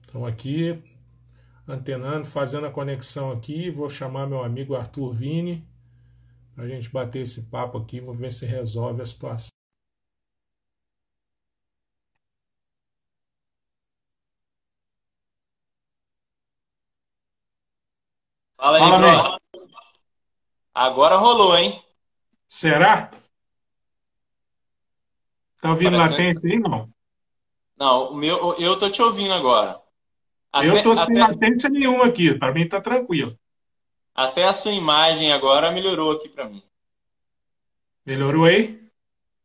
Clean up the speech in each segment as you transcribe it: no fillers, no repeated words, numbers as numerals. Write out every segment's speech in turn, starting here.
Estamos aqui, antenando, fazendo a conexão aqui. Vou chamar meu amigo Arthur Vini para a gente bater esse papo aqui. Vou ver se resolve a situação. Fala aí, Fala, man. brother. Agora rolou, hein? Será? Tá ouvindo Parecendo. latência aí? Não. Não, eu tô te ouvindo agora. Eu Até, tô sem até, latência nenhuma aqui. Para mim tá tranquilo. até a sua imagem agora melhorou aqui pra mim. Melhorou aí?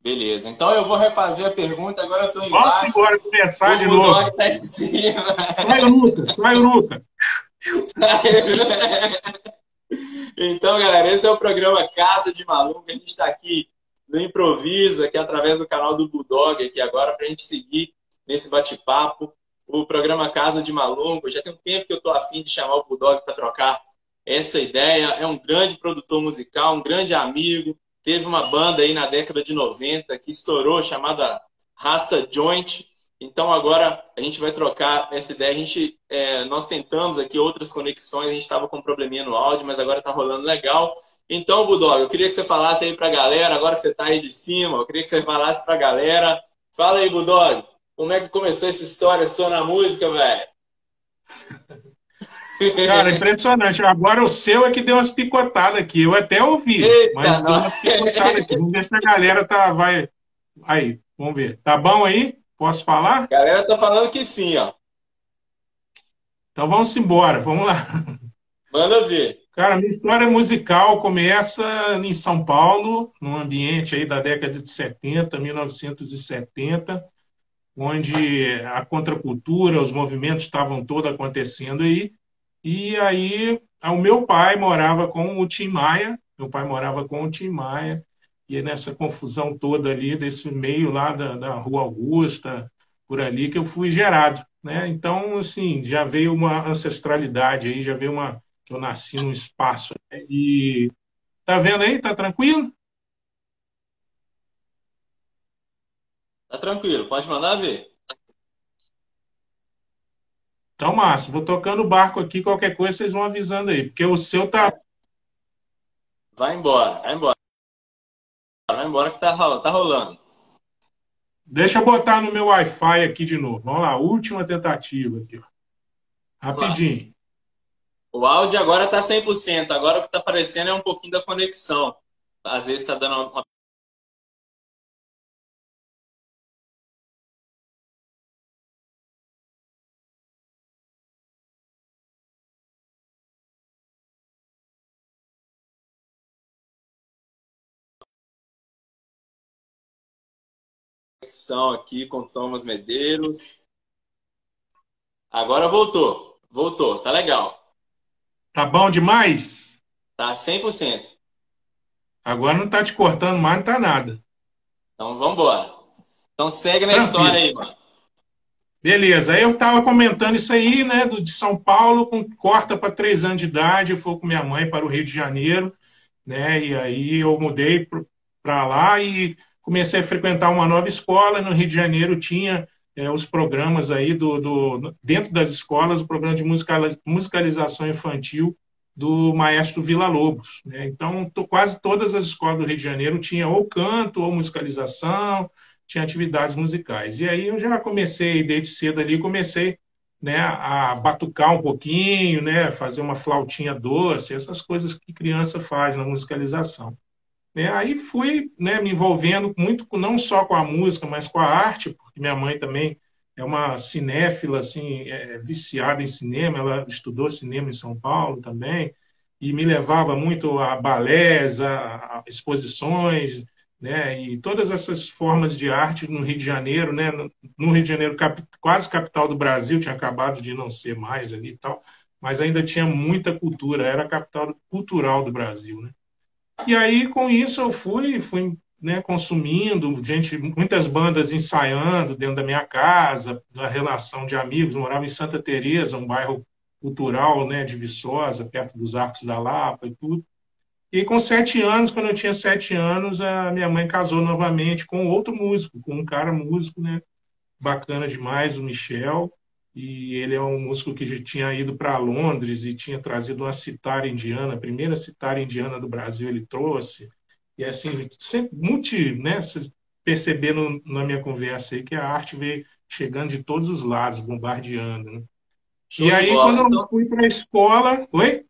Beleza. Então eu vou refazer a pergunta. Agora eu tô Vamos embaixo. embora começar O de novo. Bulldog tá em cima. Vai, Lucas. Vai, Lucas. Então, galera, esse é o programa Casa de Maluco. A gente está aqui no improviso, aqui através do canal do Bulldog, aqui agora, para a gente seguir nesse bate-papo. O programa Casa de Maluco. Já tem um tempo que eu estou afim de chamar o Bulldog para trocar essa ideia. É um grande produtor musical, um grande amigo. Teve uma banda aí na década de 90 que estourou, chamada Rasta Joint. Então agora a gente vai trocar essa ideia. Nós tentamos aqui outras conexões, a gente estava com um probleminha no áudio, mas agora está rolando legal. Então, Budog, eu queria que você falasse aí para a galera, agora que você está aí de cima, eu queria que você falasse para a galera. Fala aí, Budog, como é que começou essa história só na música, velho? Cara, impressionante. Agora o seu é que deu umas picotadas aqui. Eu até ouvi, Eita, mas deu nós. umas picotadas aqui. Vamos ver se a galera vai. Aí, vamos ver. Tá bom aí? Posso falar? A galera tá falando que sim, ó. Então vamos embora, vamos lá. Manda ver. Cara, minha história musical começa em São Paulo, num ambiente aí da década de 70, 1970, onde a contracultura, os movimentos estavam todos acontecendo aí. E aí, o meu pai morava com o Tim Maia, meu pai morava com o Tim Maia, e é nessa confusão toda ali, desse meio lá da Rua Augusta, por ali, que eu fui gerado, né? Então, assim, já veio uma ancestralidade aí, já veio uma que eu nasci num espaço, né? E tá vendo aí? Tá tranquilo? Tá tranquilo, pode mandar ver. Então, Márcio, vou tocando o barco aqui, qualquer coisa vocês vão avisando aí, porque o seu tá. Vai embora, vai embora. Vai embora que tá rolando. Deixa eu botar no meu Wi-Fi aqui de novo. Vamos lá, última tentativa aqui, ó. Vamos lá. Rapidinho. O áudio agora está 100%. Agora o que está aparecendo é um pouquinho da conexão. Às vezes está dando uma conexão aqui com Thomas Medeiros. Agora voltou. Voltou. Tá legal. Tá bom demais? Tá 100%. Agora não tá te cortando mais, não tá nada. Então vamos embora. Então segue na história Tranquilo. aí, mano. Beleza, aí eu estava comentando isso aí, né, de São Paulo, corta para 3 anos de idade, eu fui com minha mãe para o Rio de Janeiro, né, e aí eu mudei para lá e comecei a frequentar uma nova escola. No Rio de Janeiro tinha os programas aí dentro das escolas, o programa de musicalização infantil do maestro Villa-Lobos, né? Então, quase todas as escolas do Rio de Janeiro tinham ou canto ou musicalização, tinha atividades musicais. E aí eu já comecei, desde cedo ali, comecei, né, a batucar um pouquinho, né, fazer uma flautinha doce, essas coisas que criança faz na musicalização. Né? Aí fui, né, me envolvendo muito, não só com a música, mas com a arte, porque minha mãe também é uma cinéfila, assim, viciada em cinema, ela estudou cinema em São Paulo também, e me levava muito a balés, a exposições, né, e todas essas formas de arte no Rio de Janeiro, né, no Rio de Janeiro, quase capital do Brasil, tinha acabado de não ser mais ali e tal, mas ainda tinha muita cultura, era a capital cultural do Brasil, né? E aí, com isso, eu fui, né, consumindo, gente, muitas bandas ensaiando dentro da minha casa, da relação de amigos. Eu morava em Santa Teresa, um bairro cultural, né, de Viçosa, perto dos Arcos da Lapa e tudo. E com 7 anos, quando eu tinha 7 anos, a minha mãe casou novamente com outro músico, com um cara músico, né, bacana demais, o Michel. e ele é um músico que já tinha ido para Londres e tinha trazido uma citária indiana, a primeira citária indiana do Brasil ele trouxe. E assim, sempre multi, né, você percebendo na minha conversa aí que a arte veio chegando de todos os lados, bombardeando, né? E Show de aí, quando bola. eu Então, fui para a escola. Oi?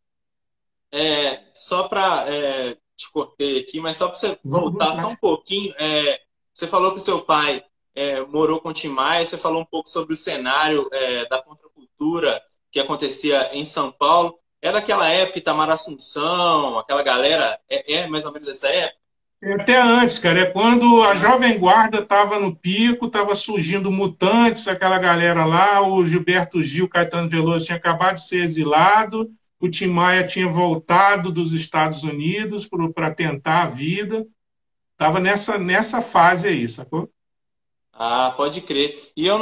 só para te cortei aqui, mas só para você Vamos voltar só voltar. um pouquinho, você falou que seu pai morou com o Tim Maia, você falou um pouco sobre o cenário da contracultura que acontecia em São Paulo. É daquela época, Itamar Assunção, aquela galera, é mais ou menos essa época? É até antes, cara, é quando a Jovem Guarda estava no pico, estava surgindo Mutantes, aquela galera lá, o Gilberto Gil, Caetano Veloso tinha acabado de ser exilado, o Tim Maia tinha voltado dos Estados Unidos para tentar a vida, estava nessa fase aí, sacou? Ah, pode crer. E eu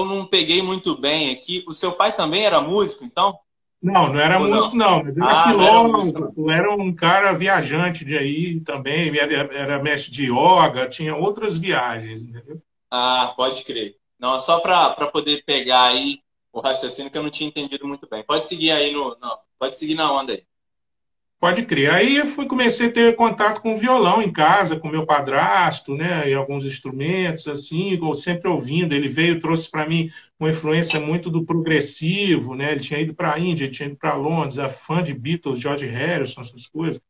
não peguei muito bem aqui. O seu pai também era músico, então? Não, não era Ou músico, não? não, mas era Ah, não era músico, não. filósofo, era um cara viajante de aí também, era mestre de yoga, tinha outras viagens, entendeu? Ah, pode crer. Não, só para poder pegar aí o raciocínio que eu não tinha entendido muito bem. Pode seguir aí no. Não, pode seguir na onda aí. Pode crer. Aí comecei a ter contato com o violão em casa, com meu padrasto, né, e alguns instrumentos assim, eu sempre ouvindo. Ele veio, trouxe para mim uma influência muito do progressivo, né? Ele tinha ido para a Índia, ele tinha ido para Londres, era fã de Beatles, George Harrison, essas coisas.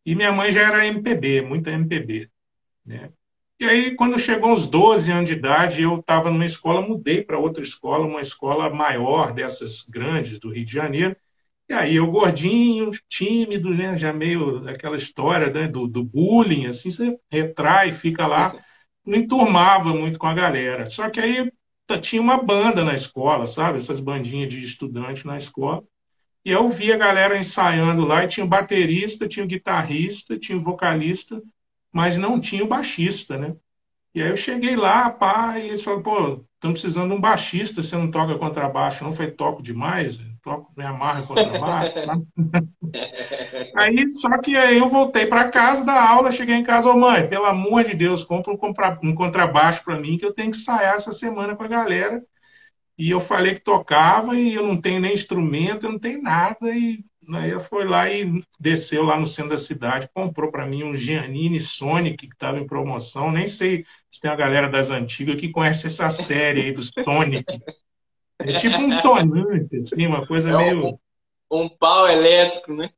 E minha mãe já era MPB, muita MPB, né? E aí, quando chegou aos 12 anos de idade, eu estava numa escola, mudei para outra escola, uma escola maior dessas grandes do Rio de Janeiro. E aí eu gordinho, tímido, né? Já meio aquela história, né? do bullying, assim, você retrai, fica lá, não enturmava muito com a galera. Só que aí tinha uma banda na escola, sabe? Essas bandinhas de estudante na escola. E eu via a galera ensaiando lá, e tinha o baterista, tinha o guitarrista, tinha o vocalista, mas não tinha o baixista, né? E aí eu cheguei lá, pá, e eles falaram, pô, estamos precisando de um baixista, você não toca contrabaixo, não? Eu falei, toco demais, toco, me amarro em contrabaixo, tá? Aí, só que aí eu voltei para casa da aula, cheguei em casa, ô mãe, pelo amor de Deus, compra um contrabaixo para mim, que eu tenho que ensaiar essa semana com a galera. E eu falei que tocava, e eu não tenho nem instrumento, eu não tenho nada, e aí eu fui lá e desceu lá no centro da cidade, comprou para mim um Giannini Sonic, que estava em promoção, nem sei se tem a galera das antigas que conhece essa série aí do Sonic. É tipo um tonante, assim, uma coisa É um, meio. um pau elétrico, né?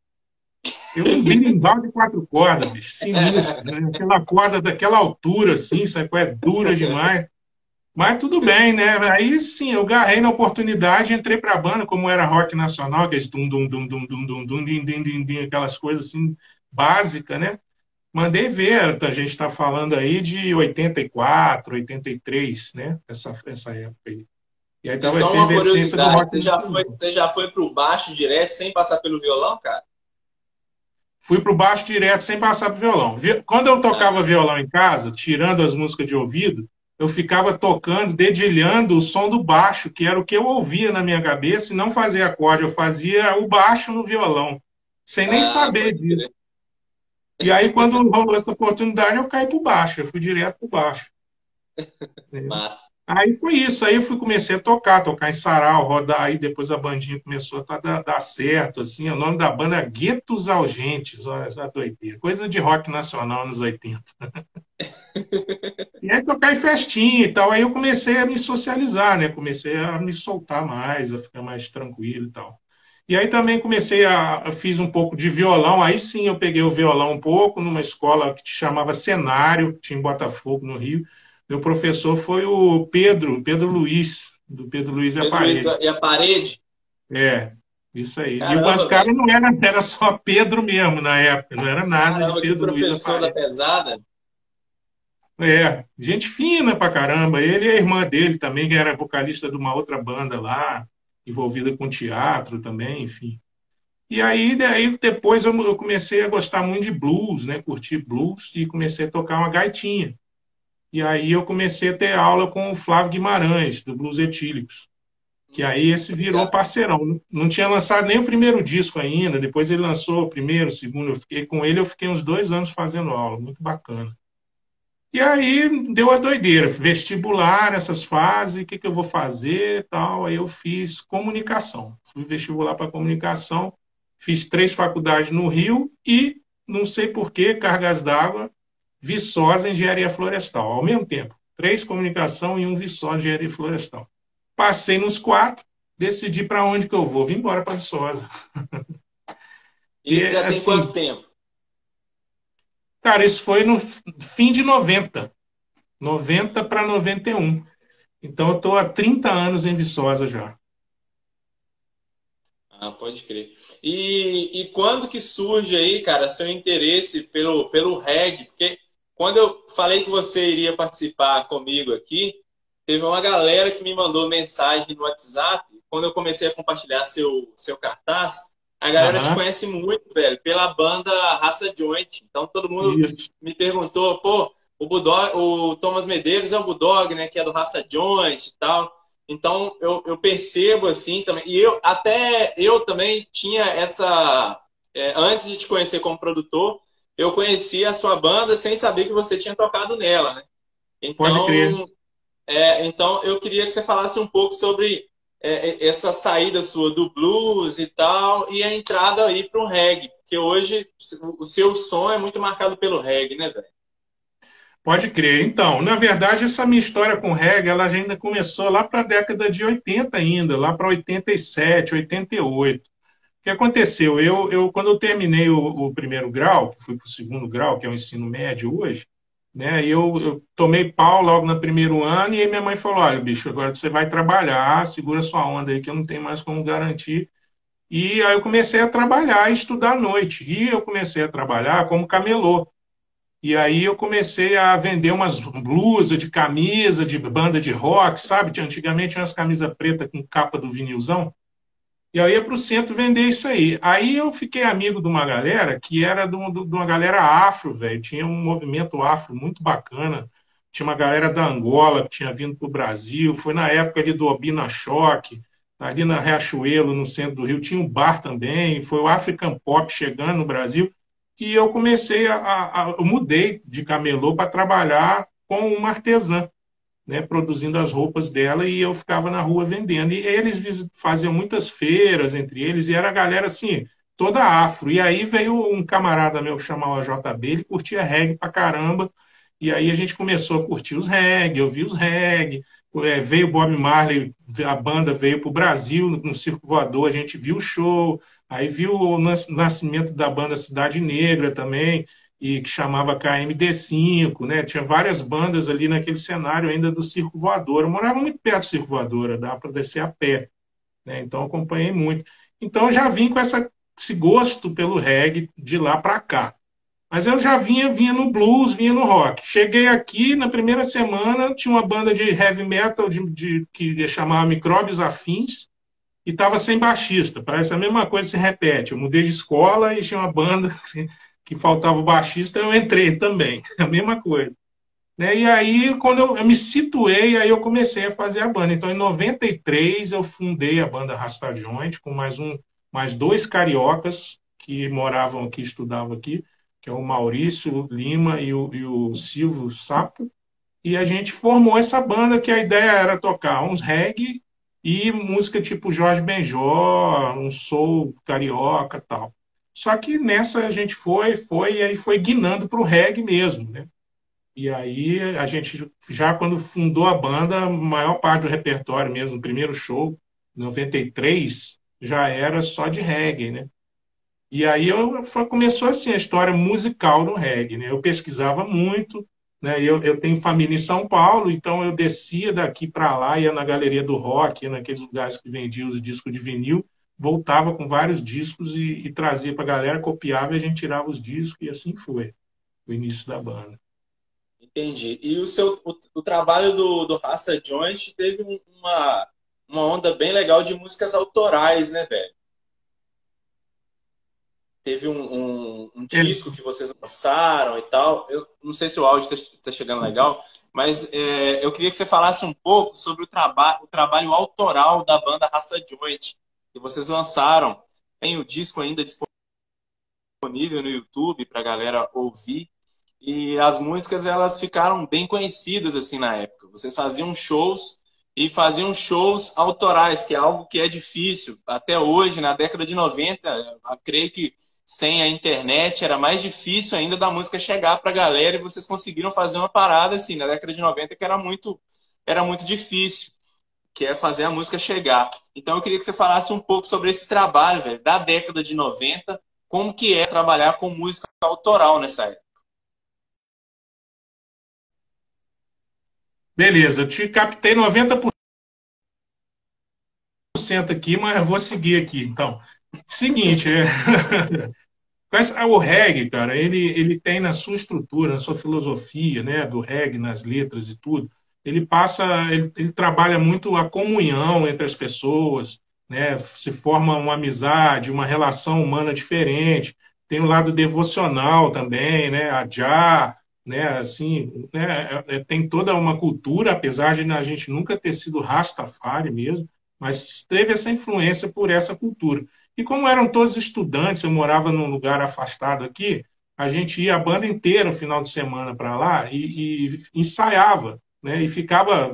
É um berimbau de quatro cordas, bicho, sinistro, né? Aquela corda daquela altura, assim, sabe? É dura demais. Mas tudo bem, né? Aí sim, eu garrei na oportunidade, entrei para a banda, como era rock nacional, aqueles dum dum dum dum dum dum dum din, din, din, din, aquelas coisas assim básicas, né? Mandei ver, a gente está falando aí de 84, 83, né? Essa época aí. E aí E tava a só uma efervescência do curiosidade, rock nacional. você já foi pro baixo direto sem passar pelo violão, cara? Fui para o baixo direto sem passar para o violão. Quando eu tocava Ah, violão em casa, tirando as músicas de ouvido, eu ficava tocando, dedilhando o som do baixo, que era o que eu ouvia na minha cabeça, e não fazia acorde, eu fazia o baixo no violão, sem nem saber pode disso. crer. E aí, quando rolou essa oportunidade, eu caí para o baixo, eu fui direto para o baixo. Entendeu? Massa. Aí foi isso, aí comecei a tocar em sarau, rodar, aí depois a bandinha começou a dar certo, assim, o nome da banda é Guetos Algentes, olha essa doideira, coisa de rock nacional nos 80. E aí tocar em festinha e tal, aí eu comecei a me socializar, né, comecei a me soltar mais, a ficar mais tranquilo e tal. E aí também fiz um pouco de violão, aí sim eu peguei o violão um pouco, numa escola que chamava Cenário, que tinha em Botafogo, no Rio. Meu professor foi o Pedro Luiz, do Pedro Luiz e a Pedro Luiz, Parede. e a parede? É, isso aí. E os Caramba, caras velho. não era só Pedro mesmo na época, não era nada de Caramba, que Pedro Luiz e a professor da Parede. pesada. Gente fina pra caramba. Ele e a irmã dele também, que era vocalista de uma outra banda lá, envolvida com teatro também, enfim. E aí, daí depois eu comecei a gostar muito de blues, né? Curtir blues e comecei a tocar uma gaitinha. E aí eu comecei a ter aula com o Flávio Guimarães, do Blues Etílicos, que aí esse virou Obrigado. parceirão. Não tinha lançado nem o primeiro disco ainda, depois ele lançou o primeiro, o segundo. Eu fiquei com ele, eu fiquei uns 2 anos fazendo aula, muito bacana. E aí deu a doideira, vestibular, essas fases, o que, que eu vou fazer e tal. Aí eu fiz comunicação. Fui vestibular para comunicação, fiz 3 faculdades no Rio e, não sei por que, cargas d'água, Viçosa Engenharia Florestal, ao mesmo tempo. 3 comunicação e um Viçosa Engenharia Florestal. Passei nos 4, decidi para onde que eu vou. Vim embora para Viçosa. E E isso já tem quanto assim, tempo? cara, isso foi no fim de 90, 90 para 91. Então, eu estou há 30 anos em Viçosa já. Ah, pode crer. E quando que surge aí, cara, seu interesse pelo reggae? Porque quando eu falei que você iria participar comigo aqui, teve uma galera que me mandou mensagem no WhatsApp. Quando eu comecei a compartilhar seu cartaz, a galera te Aham, conhece muito, velho, pela banda Raça Joint. Então todo mundo isso. me perguntou, pô, o Bulldog, o Thomas Medeiros é o Bulldog, né, que é do Raça Joint e tal. Então eu percebo assim também. E eu também tinha essa. Antes de te conhecer como produtor, eu conhecia a sua banda sem saber que você tinha tocado nela, né? Pode crer. Então, então eu queria que você falasse um pouco sobre essa saída sua do blues e tal, e a entrada aí para o reggae. Porque hoje o seu som é muito marcado pelo reggae, né, velho? Pode crer. Então, na verdade, essa minha história com reggae, ela já ainda começou lá para a década de 80 ainda, lá para 87, 88. O que aconteceu? Quando eu terminei o primeiro grau, que fui para o segundo grau, que é o ensino médio hoje, né? Eu tomei pau logo no primeiro ano e aí minha mãe falou: olha, bicho, agora você vai trabalhar, segura sua onda aí que eu não tenho mais como garantir. E aí eu comecei a trabalhar e estudar à noite. E eu comecei a trabalhar como camelô. E aí eu comecei a vender umas blusas de camisa, de banda de rock, sabe? Antigamente tinha umas camisas pretas com capa do vinilzão. E eu ia para o centro vender isso aí. Aí eu fiquei amigo de uma galera que era de uma galera afro, velho. Tinha um movimento afro muito bacana. Tinha uma galera da Angola que tinha vindo para o Brasil. Foi na época ali do Obina Choque, ali na Riachuelo, no centro do Rio. Tinha um bar também. Foi o African Pop chegando no Brasil. E eu comecei eu mudei de camelô para trabalhar com uma artesã, né, produzindo as roupas dela e eu ficava na rua vendendo. E eles faziam muitas feiras entre eles e era a galera assim, toda afro. E aí veio um camarada meu que chamava JB, ele curtia reggae pra caramba. E aí a gente começou a curtir os reggae, eu vi os reggae. Veio Bob Marley, a banda veio para o Brasil, no Circo Voador, a gente viu o show, aí viu o nascimento da banda Cidade Negra também, e que chamava KMD5, né? Tinha várias bandas ali naquele cenário ainda do Circo Voador. Eu morava muito perto do Circo Voador, dava para descer a pé, né? Então acompanhei muito. Então eu já vim com esse gosto pelo reggae de lá para cá. Mas eu já vinha no blues, vinha no rock. Cheguei aqui, na primeira semana, tinha uma banda de heavy metal que chamava Micróbios Afins, e estava sem baixista. Parece a mesma coisa se repete. Eu mudei de escola e tinha uma banda que faltava o baixista, eu entrei também. A mesma coisa. Né? E aí, quando eu me situei, aí eu comecei a fazer a banda. Então, em 93, eu fundei a banda Rasta Joint com mais 2 cariocas que moravam aqui, estudavam aqui, que é o Maurício Lima e o Silvio Sapo. E a gente formou essa banda que a ideia era tocar uns reggae e música tipo Jorge Benjor, um soul carioca e tal. Só que nessa a gente foi e aí foi guinando para o reggae mesmo, né? E aí a gente já quando fundou a banda, a maior parte do repertório mesmo, o primeiro show, em 93, já era só de reggae, né? E aí começou assim a história musical do reggae, né? Eu pesquisava muito, né? Eu tenho família em São Paulo, então eu descia daqui para lá, ia na galeria do rock, ia naqueles lugares que vendiam os discos de vinil, voltava com vários discos e trazia para a galera, copiava e a gente tirava os discos e assim foi o início da banda. Entendi. E o trabalho do Rasta Joint teve uma onda bem legal de músicas autorais, né, velho? Teve um disco que vocês lançaram e tal. Eu não sei se o áudio está chegando legal, mas eu queria que você falasse um pouco sobre o trabalho autoral da banda Rasta Joint, que vocês lançaram. Tem o disco ainda disponível no YouTube para a galera ouvir. e as músicas elas ficaram bem conhecidas assim na época. Vocês faziam shows e faziam shows autorais, que é algo que é difícil. Até hoje, na década de 90, eu creio que sem a internet era mais difícil ainda da música chegar para a galera e vocês conseguiram fazer uma parada assim na década de 90 que era muito difícil, que é fazer a música chegar. Então eu queria que você falasse um pouco sobre esse trabalho, velho, da década de 90, como que é trabalhar com música autoral nessa época. Beleza, eu te captei 90% aqui, mas eu vou seguir aqui. Então, seguinte, o reggae, cara, ele tem na sua estrutura, na sua filosofia, né, do reggae, nas letras e tudo, ele trabalha muito a comunhão entre as pessoas, né, se forma uma amizade, uma relação humana diferente, tem o lado devocional também, né, a Jah, né, assim, né, tem toda uma cultura, apesar de a gente nunca ter sido Rastafari mesmo, mas teve essa influência por essa cultura. E como eram todos estudantes, eu morava num lugar afastado aqui, a gente ia a banda inteira no final de semana para lá e ensaiava, né? E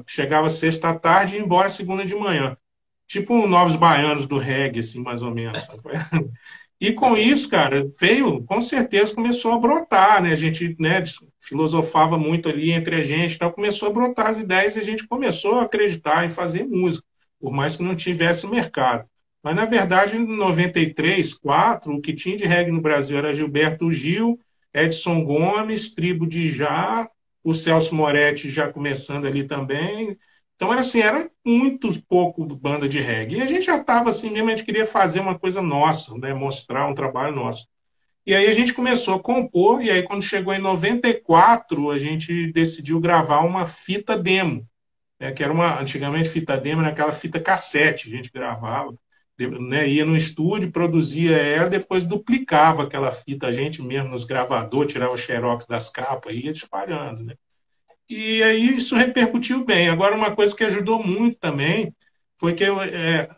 chegava sexta à tarde e ia embora segunda de manhã. Tipo um Novos Baianos do reggae, assim, mais ou menos. Sabe? E com isso, cara, veio, com certeza começou a brotar, né? A gente, né, filosofava muito ali entre a gente, então começou a brotar as ideias e a gente começou a acreditar em fazer música, por mais que não tivesse mercado. Mas, na verdade, em 93, 4, o que tinha de reggae no Brasil era Gilberto Gil, Edson Gomes, Tribo de Já, o Celso Moretti já começando ali também. Então, era assim, era muito pouco banda de reggae. E a gente já estava assim mesmo, a gente queria fazer uma coisa nossa, né? Mostrar um trabalho nosso. E aí a gente começou a compor, e aí quando chegou em 94, a gente decidiu gravar uma fita demo, né? Que era antigamente fita demo, era aquela fita cassete, a gente gravava, né? Ia no estúdio, produzia ela, depois duplicava aquela fita, a gente mesmo nos gravadores, tirava xerox das capas, e ia espalhando, né? E aí isso repercutiu bem. Agora, uma coisa que ajudou muito também foi que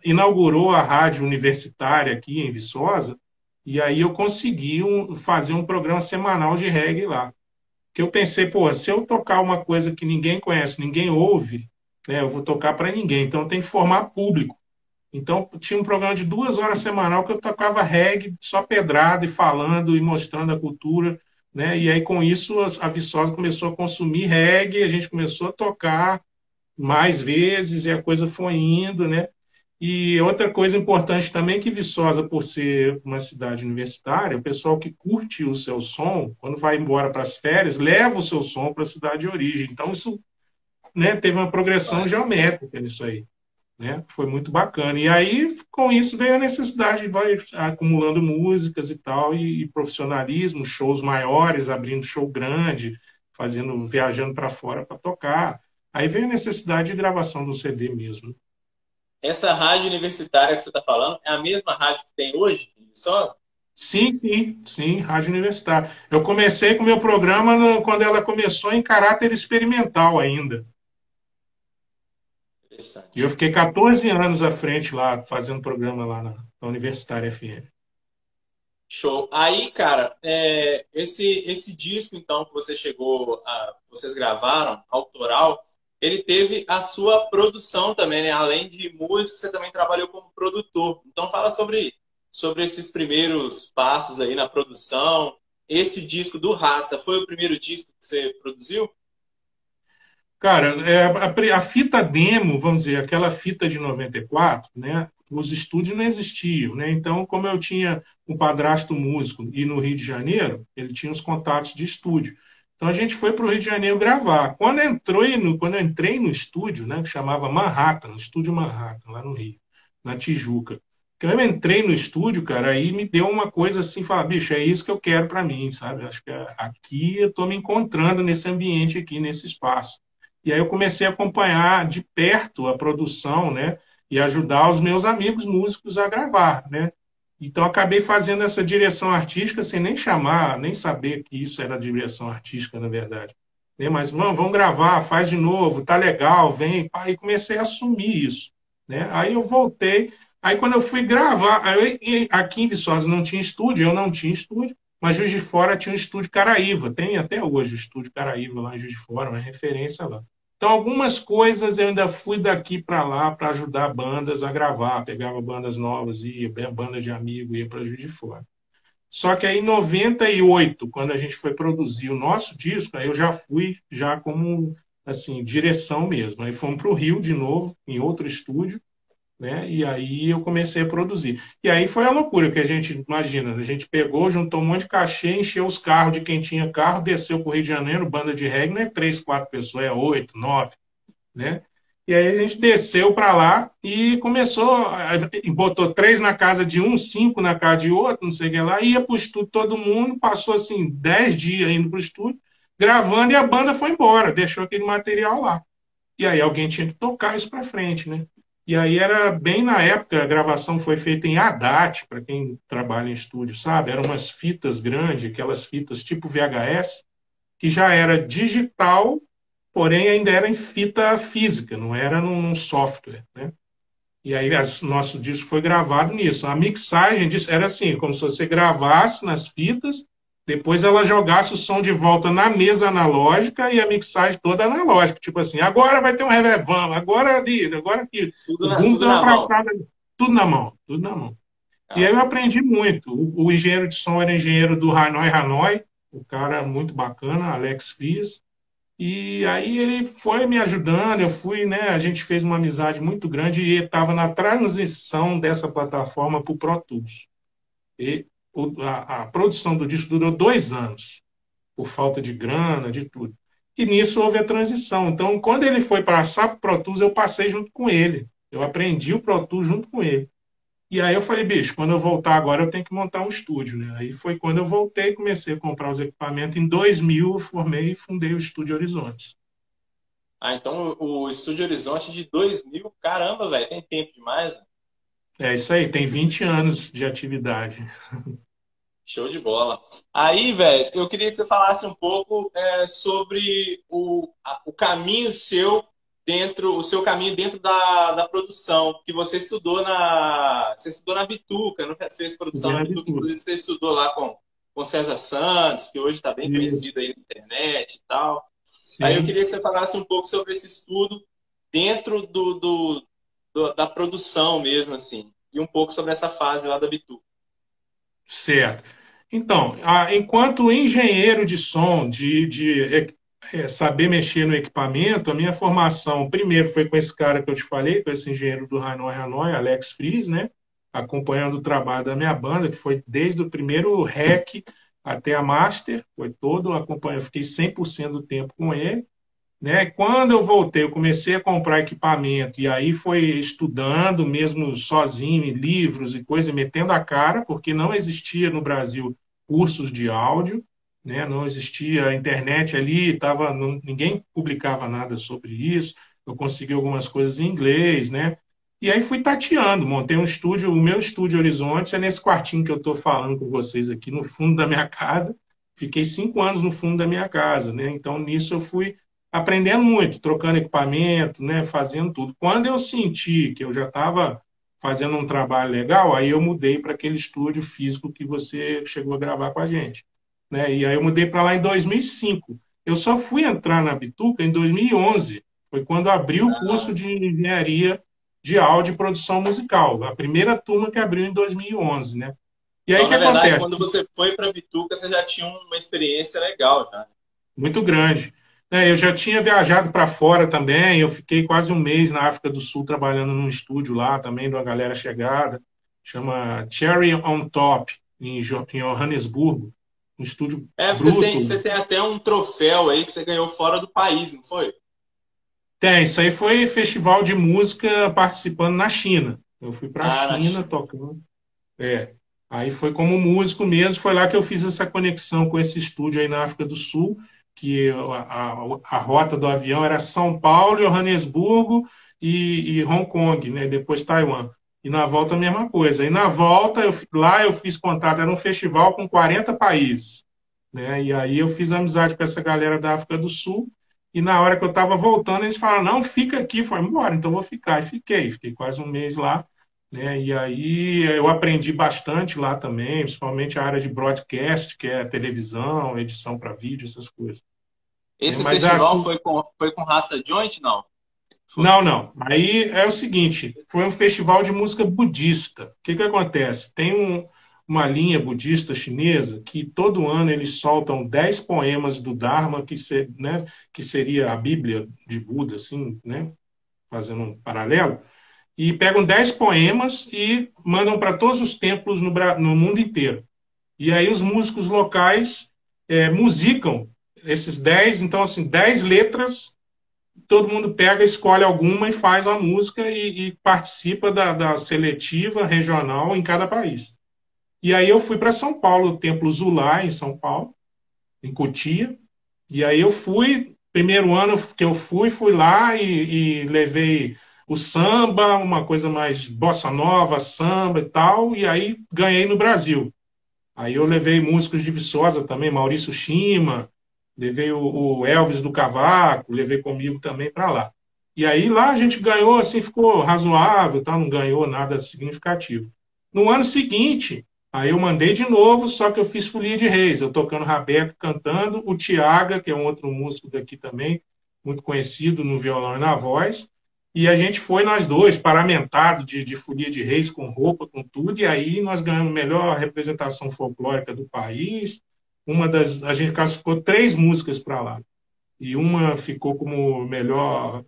inaugurou a rádio universitária aqui em Viçosa, e aí eu consegui fazer um programa semanal de reggae lá. Que eu pensei, pô, se eu tocar uma coisa que ninguém conhece, ninguém ouve, né, eu vou tocar para ninguém, então eu tenho que formar público. Então tinha um programa de 2 horas semanal que eu tocava reggae, só pedrada e falando e mostrando a cultura, né? E aí com isso a Viçosa começou a consumir reggae, a gente começou a tocar mais vezes e a coisa foi indo, né? E outra coisa importante também é que Viçosa, por ser uma cidade universitária, o pessoal que curte o seu som, quando vai embora para as férias, leva o seu som para a cidade de origem. Então isso, né, teve uma progressão geométrica nisso aí, né? Foi muito bacana. E aí, com isso, veio a necessidade de vai acumulando músicas e tal, e profissionalismo, shows maiores, abrindo show grande, viajando para fora para tocar. Aí veio a necessidade de gravação do CD mesmo. Essa rádio universitária que você está falando é a mesma rádio que tem hoje em Viçosa? Sim, sim, sim, rádio universitária. Eu comecei com o meu programa quando ela começou em caráter experimental ainda. E eu Interessante. fiquei 14 anos à frente lá, fazendo programa lá na Universitária FM. Show. Aí, cara, esse disco, então, que vocês gravaram, autoral, ele teve a sua produção também, né? Além de músico, você também trabalhou como produtor. Então, fala sobre esses primeiros passos aí na produção. Esse disco do Rasta foi o primeiro disco que você produziu? Cara, a fita demo, vamos dizer, aquela fita de 94, né? Os estúdios não existiam, né? Então, como eu tinha um padrasto músico e no Rio de Janeiro, ele tinha os contatos de estúdio. Então a gente foi para o Rio de Janeiro gravar. Quando eu entrei no estúdio, né, que chamava Manhattan, Estúdio Manhattan, lá no Rio, na Tijuca. Quando eu entrei no estúdio, cara, aí me deu uma coisa assim, falar, bicho, é isso que eu quero para mim, sabe? Acho que aqui eu estou me encontrando nesse ambiente aqui, nesse espaço. E aí eu comecei a acompanhar de perto a produção, né? E ajudar os meus amigos músicos a gravar, né? Então acabei fazendo essa direção artística sem nem chamar, nem saber que isso era direção artística, na verdade. Né? Mas vamos gravar, faz de novo, tá legal, vem. Aí comecei a assumir isso, né? Aí eu voltei. Aí quando eu fui gravar, aqui em Viçosa não tinha estúdio, eu não tinha estúdio. mas Juiz de Fora tinha um estúdio Caraíva, tem até hoje o estúdio Caraíva lá em Juiz de Fora, uma referência lá. Então, algumas coisas eu ainda fui daqui para lá para ajudar bandas a gravar, pegava bandas novas, ia, banda de amigo, ia para Juiz de Fora. Só que aí em 98, quando a gente foi produzir o nosso disco, aí eu já fui já como assim, direção mesmo. Aí fomos para o Rio de novo, em outro estúdio, né? E aí eu comecei a produzir. E aí foi a loucura que a gente, imagina, a gente pegou, juntou um monte de cachê, encheu os carros de quem tinha carro, desceu para o Rio de Janeiro, banda de reggae, não é 3, 4 pessoas, é 8, 9, né? E aí a gente desceu para lá e começou, botou 3 na casa de um, 5 na casa de outro, não sei o que lá, ia para o estúdio todo mundo, passou assim 10 dias indo para o estúdio, gravando e a banda foi embora, deixou aquele material lá. E aí alguém tinha que tocar isso para frente, né? E aí era bem na época, a gravação foi feita em ADAT, para quem trabalha em estúdio, sabe? Eram umas fitas grandes, aquelas fitas tipo VHS, que já era digital, porém ainda era em fita física, não era num software, né? E aí nosso disco foi gravado nisso. A mixagem disso era assim, como se você gravasse nas fitas, depois ela jogasse o som de volta na mesa analógica e a mixagem toda analógica. Tipo assim, agora vai ter um reverbão, agora ali, agora aquilo. O boom Tudo deu uma na mão. pratada, tudo na mão, tudo na mão. E aí eu Caramba. aprendi muito. O engenheiro de som era engenheiro do Hanoi Hanoi, o cara muito bacana, Alex Frias. E aí ele foi me ajudando, eu fui, né? A gente fez uma amizade muito grande e estava na transição dessa plataforma para o Pro Tools. E a produção do disco durou 2 anos, por falta de grana, de tudo. E nisso houve a transição. Então, quando ele foi passar para o Pro Tools, eu passei junto com ele. Eu aprendi o Pro Tools junto com ele. E aí eu falei, bicho, quando eu voltar agora eu tenho que montar um estúdio, né? Aí foi quando eu voltei, comecei a comprar os equipamentos. Em 2000 eu formei e fundei o Estúdio Horizontes. Ah, então o Estúdio Horizonte de 2000, caramba, velho, tem tempo demais, né? É isso aí, tem 20 anos de atividade. Show de bola. Aí, velho, eu queria que você falasse um pouco sobre o caminho seu dentro, o seu caminho dentro da produção, que você estudou na Bituca, não fez produção Estudei na na Bituca, Bitur. inclusive você estudou lá com César Santos, que hoje está bem Isso, conhecido aí na internet e tal. Aí eu sim, queria que você falasse um pouco sobre esse estudo dentro da produção mesmo, assim, e um pouco sobre essa fase lá da Bituca. certo. Então, enquanto engenheiro de som, saber mexer no equipamento, a minha formação, primeiro, foi com esse cara que eu te falei, com esse engenheiro do Hanoi Hanoi, Alex Fries, né? Acompanhando o trabalho da minha banda, que foi desde o primeiro rec até a master, foi todo, acompanhando, fiquei 100% do tempo com ele. Né? Quando eu voltei, eu comecei a comprar equipamento e aí foi estudando mesmo sozinho, em livros e coisa, metendo a cara, porque não existia no Brasil cursos de áudio, né? Não existia a internet ali, ninguém publicava nada sobre isso. Eu consegui algumas coisas em inglês, né? E aí fui tateando, montei um estúdio, o meu estúdio Horizonte é nesse quartinho que eu estou falando com vocês aqui, no fundo da minha casa. Fiquei 5 anos no fundo da minha casa, né? Então nisso eu fui aprendendo muito, trocando equipamento, né, fazendo tudo. Quando eu senti que eu já estava fazendo um trabalho legal, aí eu mudei para aquele estúdio físico que você chegou a gravar com a gente. Né? E aí eu mudei para lá em 2005. Eu só fui entrar na Bituca em 2011. Foi quando abriu o curso de engenharia de áudio e produção musical. A primeira turma que abriu em 2011, né? E aí o Então, que na verdade, acontece? quando você foi para Bituca, você já tinha uma experiência legal já. Muito grande. Eu já tinha viajado para fora também, eu fiquei quase um mês na África do Sul trabalhando num estúdio lá também, de uma galera chegada, chama Cherry on Top, em Johannesburgo, um estúdio bruto. Você tem até um troféu aí que você ganhou fora do país, não foi? Tem, isso aí foi festival de música participando na China. Eu fui para a Ah, na China China. tocando. É. Aí foi como músico mesmo, foi lá que eu fiz essa conexão com esse estúdio aí na África do Sul, que a rota do avião era São Paulo, Joanesburgo e Hong Kong, né? Depois Taiwan. E na volta a mesma coisa. E na volta, lá eu fiz contato, era um festival com 40 países. Né? E aí eu fiz amizade com essa galera da África do Sul, e na hora que eu estava voltando, eles falaram, não, fica aqui. Eu falei, embora, então vou ficar. E fiquei quase um mês lá. né? E aí eu aprendi bastante lá também, principalmente a área de broadcast, que é televisão, edição para vídeo, essas coisas, né? Esse Mas festival assim, foi com Rasta Joint, não? Foi. não, não. Aí é o seguinte, foi um festival de música budista. O que que acontece? Tem uma linha budista chinesa que todo ano eles soltam 10 poemas do Dharma, né, que seria a Bíblia de Buda, assim, né, fazendo um paralelo, e pegam 10 poemas e mandam para todos os templos no mundo inteiro. E aí os músicos locais musicam esses 10, então assim, 10 letras, todo mundo pega, escolhe alguma e faz a música e participa da seletiva regional em cada país. E aí eu fui para São Paulo, o Templo Zulá, em São Paulo, em Cotia. E aí eu fui, primeiro ano que eu fui lá e levei o samba, uma coisa mais bossa nova, samba e tal, e aí ganhei no Brasil. Aí eu levei músicos de Viçosa também, Maurício Shima, levei o Elvis do Cavaco, levei comigo também para lá. E aí lá a gente ganhou, assim, ficou razoável, tá? Não ganhou nada significativo. No ano seguinte, aí eu mandei de novo, só que eu fiz Folia de Reis, eu tocando rabeca, cantando, o Tiaga, que é um outro músico daqui também, muito conhecido no violão e na voz, e a gente foi nós dois, paramentado de folia de reis, com roupa, com tudo, e aí nós ganhamos a melhor representação folclórica do país. A gente classificou 3 músicas para lá. E uma ficou como melhor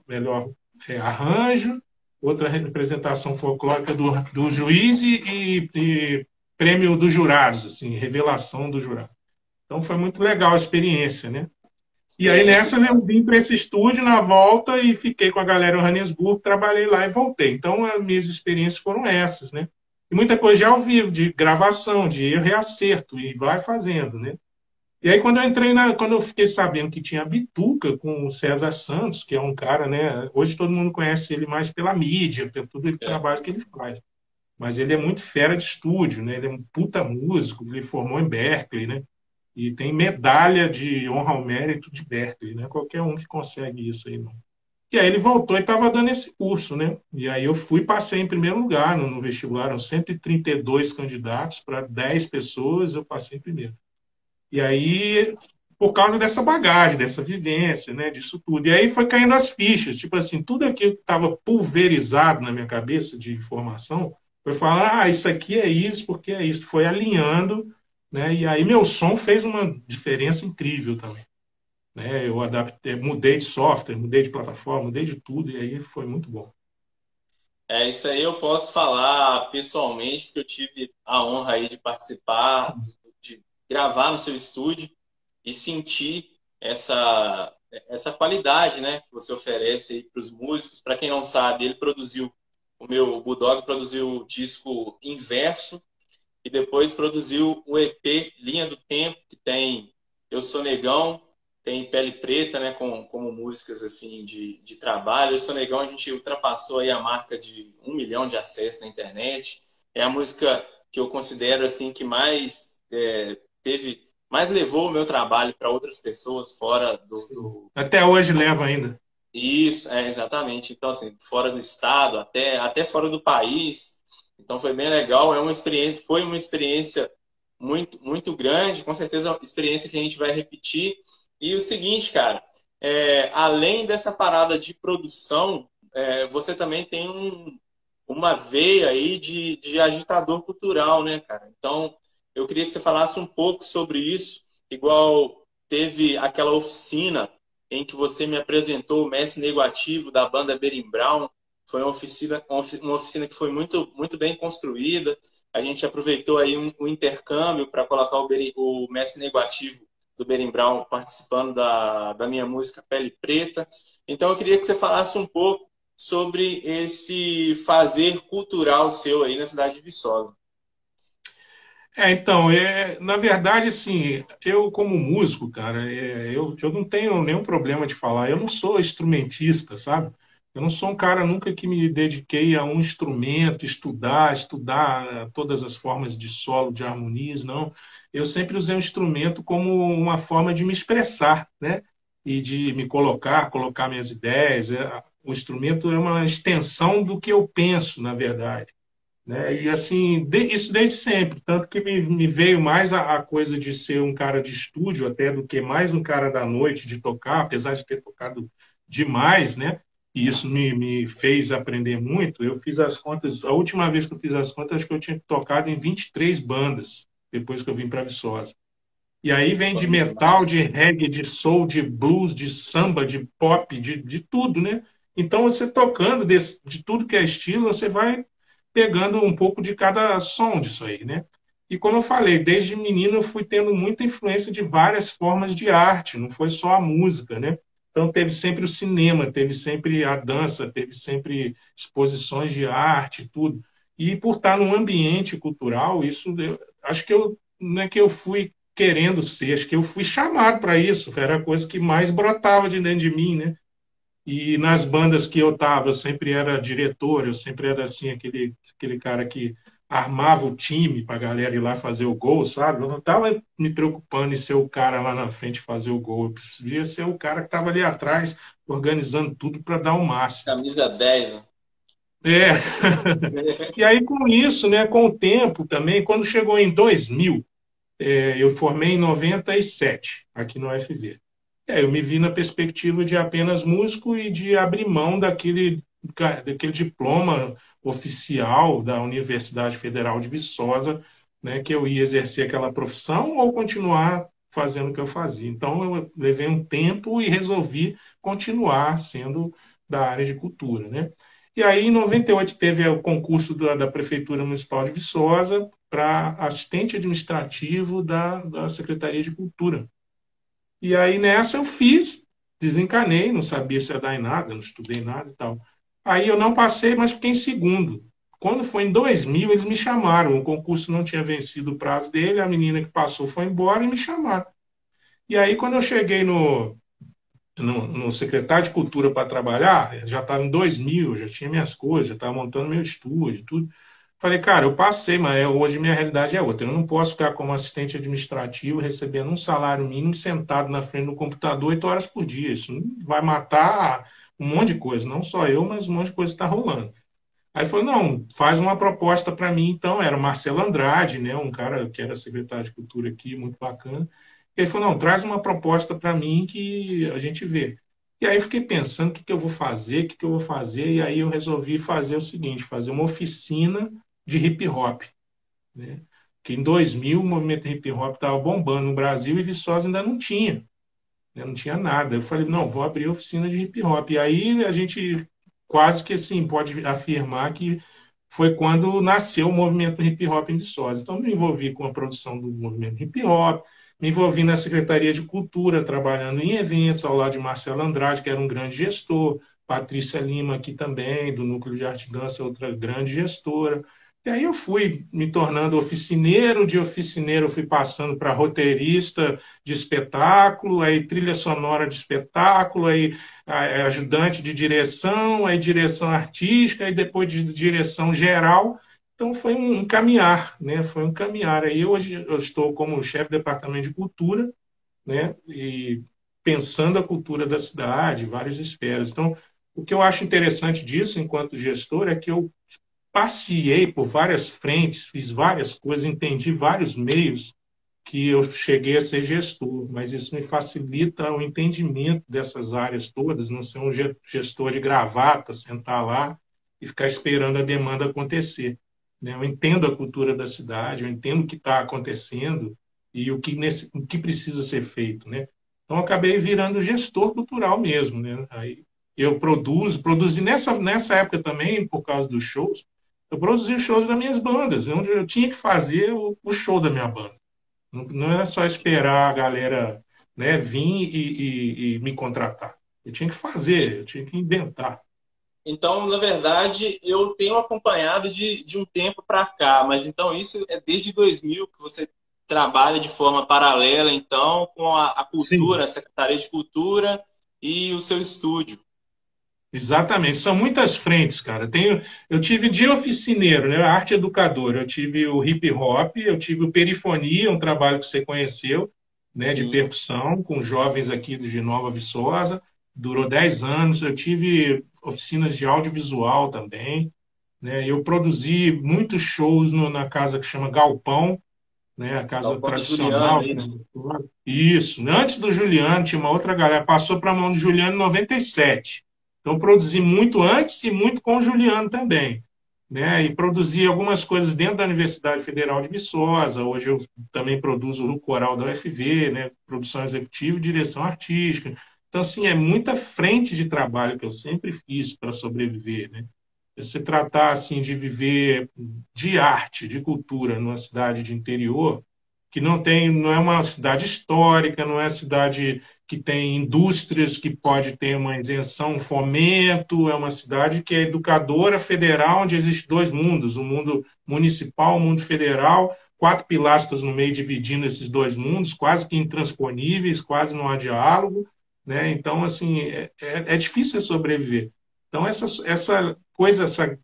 arranjo, outra representação folclórica do juiz e prêmio dos jurados, assim, revelação do jurado. Então foi muito legal a experiência, né? E aí Experiência, nessa eu cara. vim para esse estúdio na volta e fiquei com a galera em Johannesburgo, trabalhei lá e voltei. Então as minhas experiências foram essas, né? E muita coisa de ao vivo, de gravação, de erro e acerto, e vai fazendo, né? E aí quando eu fiquei sabendo que tinha a Bituca com o César Santos, que é um cara, né? Hoje todo mundo conhece ele mais pela mídia, pelo todo o É. trabalho que ele faz. Mas ele é muito fera de estúdio, né? Ele é um puta músico, ele formou em Berkeley, né? E tem medalha de honra ao mérito de Berkeley, né? Qualquer um que consegue isso aí, não. E aí ele voltou e estava dando esse curso, né? E aí eu fui, passei em primeiro lugar no vestibular, eram 132 candidatos para 10 pessoas, eu passei em primeiro. E aí, por causa dessa bagagem, dessa vivência, né? Disso tudo. E aí foi caindo as fichas, tipo assim, tudo aquilo que estava pulverizado na minha cabeça de informação, foi falar, ah, isso aqui é isso, porque é isso. Foi alinhando, né? E aí meu som fez uma diferença incrível também, né? Eu adaptei, mudei de software, mudei de plataforma, mudei de tudo e aí foi muito bom. É, isso aí eu posso falar pessoalmente, porque eu tive a honra aí de participar, de gravar no seu estúdio e sentir essa qualidade, né, que você oferece aí para os músicos. Para quem não sabe, o Bulldog produziu o disco Inverso e depois produziu o EP Linha do Tempo, que tem Eu Sou Negão, tem Pele Preta, né, como músicas assim de trabalho. Eu Sou Negão, a gente ultrapassou aí a marca de 1 milhão de acessos na internet. É a música que eu considero assim que mais levou o meu trabalho para outras pessoas fora Sim. Até hoje leva ainda. isso, exatamente. Então, assim, fora do estado, até fora do país. Então, foi bem legal. Foi uma experiência muito, muito grande. Com certeza, é uma experiência que a gente vai repetir. E o seguinte, cara, além dessa parada de produção, você também tem uma veia aí de agitador cultural, né, cara? Então, eu queria que você falasse um pouco sobre isso, igual teve aquela oficina em que você me apresentou o Mestre Negativo da banda Berimbau. Foi uma oficina que foi muito, muito bem construída. A gente aproveitou aí um intercâmbio para colocar o Mestre Negativo do Berimbau participando da minha música Pele Preta. Então eu queria que você falasse um pouco sobre esse fazer cultural seu aí na cidade de Viçosa. Então, na verdade, assim, eu como músico, cara, eu não tenho nenhum problema de falar. Eu não sou instrumentista, sabe? Eu não sou um cara nunca que me dediquei a um instrumento, estudar todas as formas de solo, de harmonias, não. Eu sempre usei o instrumento como uma forma de me expressar, né? E de me colocar minhas ideias. O instrumento é uma extensão do que eu penso, na verdade. né? E assim, isso desde sempre, tanto que me veio mais a coisa de ser um cara de estúdio até do que mais um cara da noite de tocar, apesar de ter tocado demais, né? E isso me fez aprender muito. Eu fiz as contas, a última vez que eu fiz as contas, acho que eu tinha tocado em 23 bandas, depois que eu vim para Viçosa. E aí vem de Bom metal, de demais. reggae, de soul, de blues, de samba, de pop, de tudo, né? Então, você tocando de tudo que é estilo, você vai pegando um pouco de cada som disso aí, né? E como eu falei, desde menino eu fui tendo muita influência de várias formas de arte, não foi só a música, né? Então teve sempre o cinema, teve sempre a dança, teve sempre exposições de arte, tudo. E por estar num ambiente cultural, acho que eu não é que eu fui querendo ser, acho que eu fui chamado para isso, era a coisa que mais brotava de dentro de mim, né? E nas bandas que eu estava, eu sempre era diretor, eu sempre era assim, aquele cara que armava o time para a galera ir lá fazer o gol, sabe? Eu não estava me preocupando em ser o cara lá na frente fazer o gol, eu preferia ser o cara que estava ali atrás, organizando tudo para dar o máximo. Camisa 10, né? É. E aí, com isso, né, com o tempo também, quando chegou em 2000, eu formei em 97, aqui no UFV. Eu me vi na perspectiva de apenas músico e de abrir mão daquele diploma oficial da Universidade Federal de Viçosa, né, que eu ia exercer aquela profissão ou continuar fazendo o que eu fazia. Então, eu levei um tempo e resolvi continuar sendo da área de cultura, né? E aí, em 98, teve o concurso da Prefeitura Municipal de Viçosa para assistente administrativo da Secretaria de Cultura. E aí nessa eu fiz, desencanei, não sabia se ia dar em nada, não estudei nada e tal. Aí eu não passei, mas fiquei em segundo. Quando foi em 2000, eles me chamaram. O concurso não tinha vencido o prazo dele, a menina que passou foi embora e me chamaram. E aí, quando eu cheguei no secretário de Cultura para trabalhar, já estava em 2000, já tinha minhas coisas, já estava montando meu estúdio, tudo. Falei, cara, eu passei, mas hoje minha realidade é outra. Eu não posso ficar como assistente administrativo recebendo um salário mínimo sentado na frente do computador 8 horas por dia. Isso vai matar um monte de coisa, não só eu, mas um monte de coisa está rolando. Aí ele falou, não, faz uma proposta para mim, então. Era o Marcelo Andrade, né, um cara que era secretário de Cultura aqui, muito bacana. Ele falou, não, traz uma proposta para mim que a gente vê. E aí eu fiquei pensando o que, que eu vou fazer, o que, que eu vou fazer, e aí eu resolvi fazer o seguinte, fazer uma oficina de hip hop, né? Que em 2000 o movimento hip hop estava bombando no Brasil e Viçosa ainda não tinha, né? Não tinha nada. Eu falei, não, vou abrir oficina de hip hop. E aí a gente quase que assim pode afirmar que foi quando nasceu o movimento hip hop em Viçosa. Então me envolvi com a produção do movimento hip hop, me envolvi na Secretaria de Cultura, trabalhando em eventos, ao lado de Marcelo Andrade, que era um grande gestor, Patrícia Lima, aqui também, do Núcleo de Arte e Dança, outra grande gestora. E aí eu fui me tornando oficineiro, de oficineiro eu fui passando para roteirista de espetáculo, aí trilha sonora de espetáculo, aí ajudante de direção, aí direção artística, aí depois de direção geral. Então foi um caminhar, né? Foi um caminhar. Aí hoje eu estou como chefe do departamento de cultura, né? E pensando a cultura da cidade, várias esferas. Então, o que eu acho interessante disso, enquanto gestor, é que eu passei por várias frentes, fiz várias coisas, entendi vários meios que eu cheguei a ser gestor, mas isso me facilita o entendimento dessas áreas todas, não ser um gestor de gravata, sentar lá e ficar esperando a demanda acontecer, né? Eu entendo a cultura da cidade, eu entendo o que está acontecendo e o que precisa ser feito, né? Então, eu acabei virando gestor cultural mesmo, né? Aí eu produzi nessa época também, por causa dos shows, eu produzi os shows das minhas bandas, onde eu tinha que fazer o show da minha banda. Não era só esperar a galera, né, vir e me contratar. Eu tinha que fazer, eu tinha que inventar. Então, na verdade, eu tenho acompanhado de um tempo para cá, mas então isso é desde 2000 que você trabalha de forma paralela, então, com a Sim. cultura, a Secretaria de Cultura e o seu estúdio. Exatamente, são muitas frentes, cara. Eu tive de oficineiro, né, arte educadora, eu tive o hip hop, eu tive o perifonia, um trabalho que você conheceu, né, de Sim. percussão com jovens aqui de Nova Viçosa, durou 10 anos. Eu tive oficinas de audiovisual também, né? Eu produzi muitos shows na casa que chama Galpão, né? A casa Galpão do Juliano, tradicional. né? Isso. Antes do Juliano, tinha uma outra galera. Passou para a mão do Juliano em 97. Então, produzi muito antes e muito com o Juliano também. Né? E produzi algumas coisas dentro da Universidade Federal de Viçosa. Hoje eu também produzo o coral da UFV, né? Produção executiva e direção artística. Então, assim, é muita frente de trabalho que eu sempre fiz para sobreviver, né? Se tratar assim de viver de arte, de cultura numa cidade de interior, que não é uma cidade histórica, não é cidade que tem indústrias que pode ter uma isenção, um fomento, é uma cidade que é educadora federal, onde existe dois mundos, o mundo municipal, o mundo federal, quatro pilastras no meio dividindo esses dois mundos, quase que intransponíveis, quase não há diálogo, né? Então, assim, é difícil sobreviver. Então, essa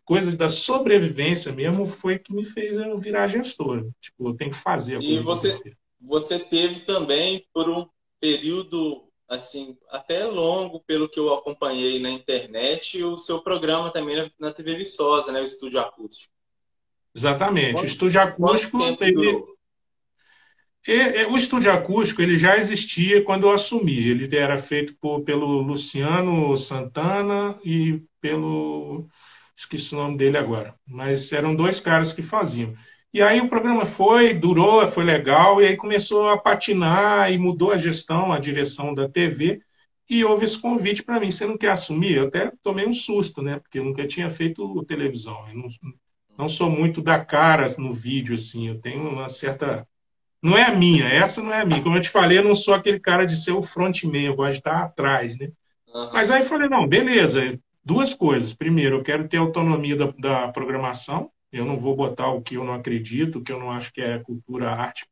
coisa da sobrevivência mesmo foi que me fez eu virar gestor. Tipo, eu tenho que fazer a E coisa você, acontecer. você teve também, por um período assim até longo, pelo que eu acompanhei na internet, o seu programa também na TV Viçosa, né? O Estúdio Acústico. Exatamente. O Quanto, estúdio quanto acústico, tempo que durou? o estúdio acústico ele já existia quando eu assumi. Ele era feito pelo Luciano Santana e pelo... Esqueci o nome dele agora. Mas eram dois caras que faziam. E aí o programa durou, foi legal, e aí começou a patinar e mudou a gestão, a direção da TV, e houve esse convite para mim. Você não quer assumir? Eu até tomei um susto, né? Porque eu nunca tinha feito televisão. Eu não sou muito da cara no vídeo, assim. Eu tenho uma certa... Não é a minha, essa não é a minha. Como eu te falei, eu não sou aquele cara de ser o frontman, eu gosto de estar atrás, né? Mas Aham. aí eu falei, não, beleza, duas coisas. Primeiro, eu quero ter autonomia da programação, eu não vou botar o que eu não acredito, o que eu não acho que é cultura, arte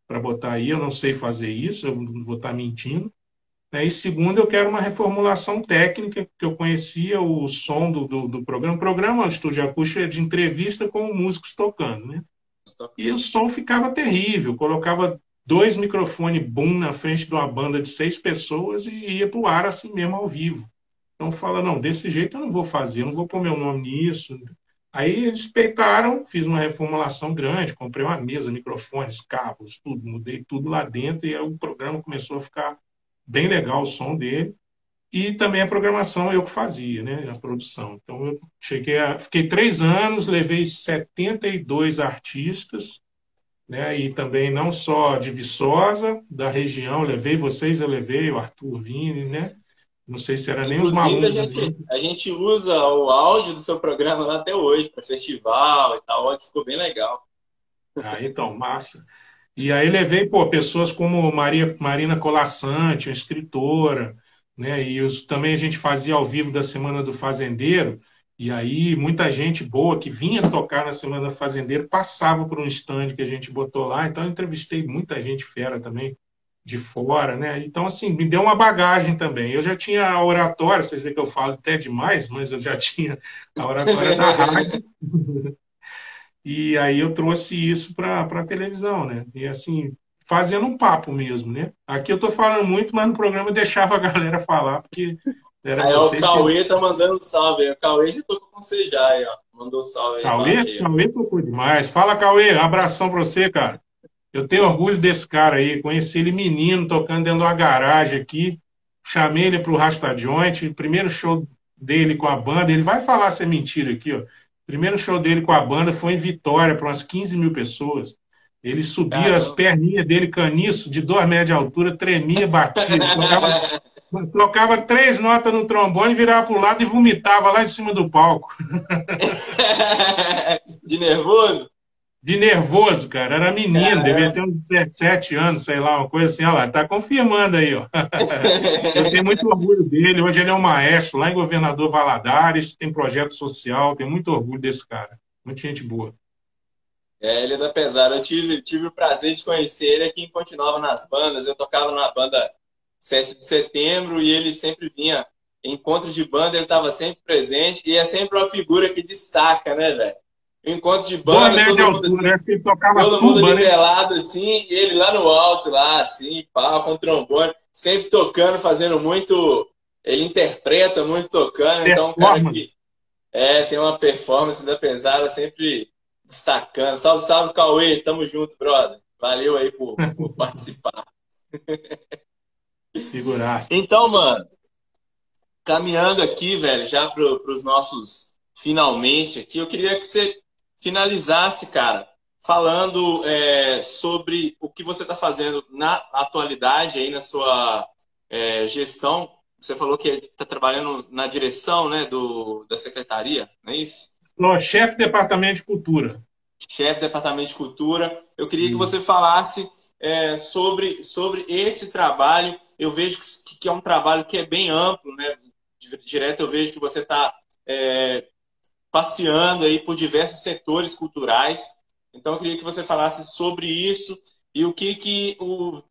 para botar aí, eu não sei fazer isso, eu não vou estar mentindo. Né? E segundo, eu quero uma reformulação técnica, que eu conhecia o som do programa. O programa, o Estúdio Acústico, é de entrevista com músicos tocando, né? E o som ficava terrível. Colocava dois microfones boom na frente de uma banda de 6 pessoas e ia para o ar assim mesmo ao vivo. Então fala, não, desse jeito eu não vou fazer, eu não vou pôr meu nome nisso. Aí eles peitaram, fiz uma reformulação grande, comprei uma mesa, microfones, cabos, tudo, mudei tudo lá dentro e aí o programa começou a ficar bem legal o som dele. E também a programação eu que fazia, né? A produção. Então eu fiquei 3 anos, levei 72 artistas, né? E também não só de Viçosa, da região, levei vocês, eu levei, o Arthur Vini, né? Não sei se era nem os Inclusive, malucos ali. a gente usa o áudio do seu programa lá até hoje, para festival e tal. O áudio ficou bem legal. Ah, então, massa. E aí levei, pô, pessoas como Marina Colassante, uma escritora, né? E também a gente fazia ao vivo da Semana do Fazendeiro, e aí muita gente boa que vinha tocar na Semana do Fazendeiro passava por um stand que a gente botou lá, então eu entrevistei muita gente fera também de fora, né? Então, assim, me deu uma bagagem também. Eu já tinha a oratória, vocês veem que eu falo até demais, mas eu já tinha a oratória da rádio, e aí eu trouxe isso para a televisão, né? E assim, fazendo um papo mesmo, né? Aqui eu estou falando muito, mas no programa eu deixava a galera falar, porque era Aí, ó, o vocês que. Cauê tá mandando um salve aí. O Cauê já tocou com você já, aí, ó. Mandou um salve aí Cauê? embaixo aí, ó. Cauê tocou demais. Fala, Cauê, abração para você, cara. Eu tenho orgulho desse cara aí. Conheci ele menino, tocando dentro de uma garagem aqui. Chamei ele para o Rasta Joint. Primeiro show dele com a banda. Ele vai falar se é mentira aqui, ó. Primeiro show dele com a banda foi em Vitória, para umas 15 mil pessoas. Ele subia as Caramba. perninhas dele, caniço, de 2 metros de altura, tremia, batia. Ele tocava 3 notas no trombone, virava para o lado e vomitava lá em cima do palco. De nervoso? De nervoso, cara. Era menino, devia ter Caramba. uns 17 anos, sei lá, uma coisa assim. Olha lá, tá confirmando aí, ó. Eu tenho muito orgulho dele. Hoje ele é um maestro lá em Governador Valadares, tem projeto social, tenho muito orgulho desse cara. Muita gente boa. É, ele é da pesada. Eu tive o prazer de conhecer ele aqui em Ponte Nova nas bandas. Eu tocava na banda 7 de Setembro e ele sempre vinha em encontros de banda, ele estava sempre presente e é sempre uma figura que destaca, né, velho? Encontro de Dois banda, metros de todo mundo altura, assim, acho que ele tocava todo mundo tuba, né? nivelado assim, e ele lá no alto, lá, assim, pá, com trombone, sempre tocando, fazendo muito. Ele interpreta muito tocando, então é um cara que Performance. Tem uma performance da pesada sempre destacando. Salve, salve, Cauê. Tamo junto, brother. Valeu aí por participar. Figuraça. Então, mano, caminhando aqui, velho, já para os nossos finalmente aqui, eu queria que você finalizasse, cara, falando sobre o que você está fazendo na atualidade aí na sua gestão. Você falou que está trabalhando na direção, né, da secretaria, não é isso? Sou chefe de departamento de cultura. Chefe do departamento de cultura. Eu queria que você Isso. falasse sobre esse trabalho. Eu vejo que é um trabalho que é bem amplo, né? Direto eu vejo que você está passeando aí por diversos setores culturais. Então, eu queria que você falasse sobre isso e o que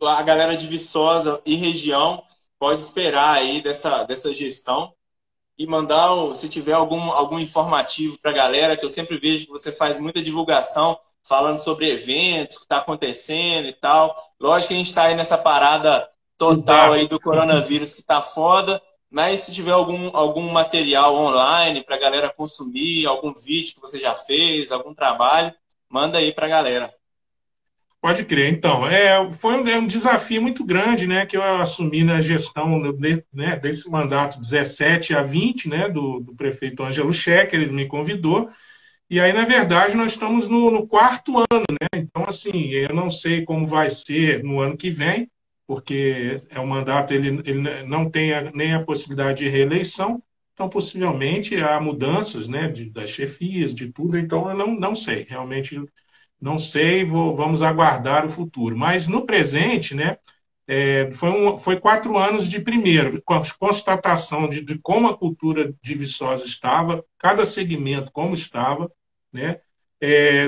a galera de Viçosa e região pode esperar aí dessa gestão e mandar, se tiver algum informativo para a galera, que eu sempre vejo que você faz muita divulgação falando sobre eventos, o que está acontecendo e tal. Lógico que a gente está aí nessa parada total Exato. aí do coronavírus que está foda, mas se tiver algum material online para a galera consumir, algum vídeo que você já fez, algum trabalho, manda aí para a galera. Pode crer. Então, foi um desafio muito grande, né, que eu assumi na gestão, né, desse mandato 17 a 20, né, do prefeito Ângelo Schecker, ele me convidou, e aí, na verdade, nós estamos no quarto ano, né, então, assim, eu não sei como vai ser no ano que vem, porque é um mandato, ele não tem nem a possibilidade de reeleição, então, possivelmente, há mudanças, né, das chefias, de tudo, então, eu não sei, realmente não sei, vamos aguardar o futuro. Mas no presente, né, foi 4 anos de primeiro, com a constatação de como a cultura de Viçosa estava, cada segmento como estava, né?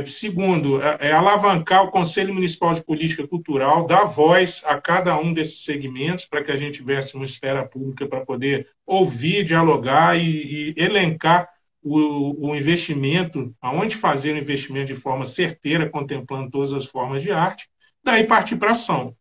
Segundo, alavancar o Conselho Municipal de Política Cultural, dar voz a cada um desses segmentos para que a gente tivesse uma esfera pública para poder ouvir, dialogar e elencar o investimento, aonde fazer o investimento de forma certeira, contemplando todas as formas de arte, daí partir para ação.